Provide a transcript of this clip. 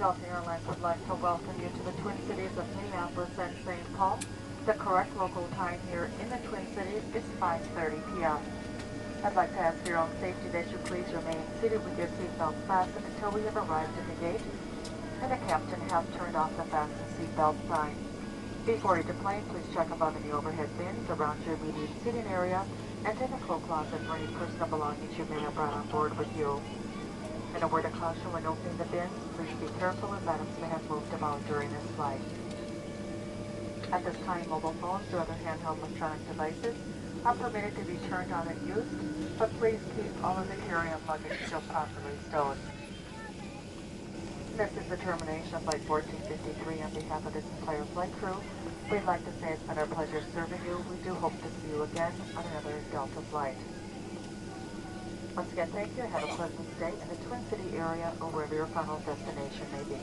Delta Airlines would like to welcome you to the Twin Cities of Minneapolis and St. Paul. The correct local time here in the Twin Cities is 5:30 p.m. I'd like to ask for your own safety that you please remain seated with your seatbelt fastened until we have arrived at the gate and the captain has turned off the fasten seatbelt sign. Before you deplane, please check above in the overhead bins around your immediate seating area and in the coat closet for any personal belongings you may have brought on board with you. And a word of caution when opening the bins, please be careful as items may have moved about during this flight. At this time, mobile phones or other handheld electronic devices are permitted to be turned on and used, but please keep all of the carry-on luggage still properly stowed. This is the termination of Flight 1453 on behalf of this entire flight crew. We'd like to say it's been our pleasure serving you. We do hope to see you again on another Delta flight. Once again, thank you. Have a pleasant stay in the Twin City area or wherever your final destination may be.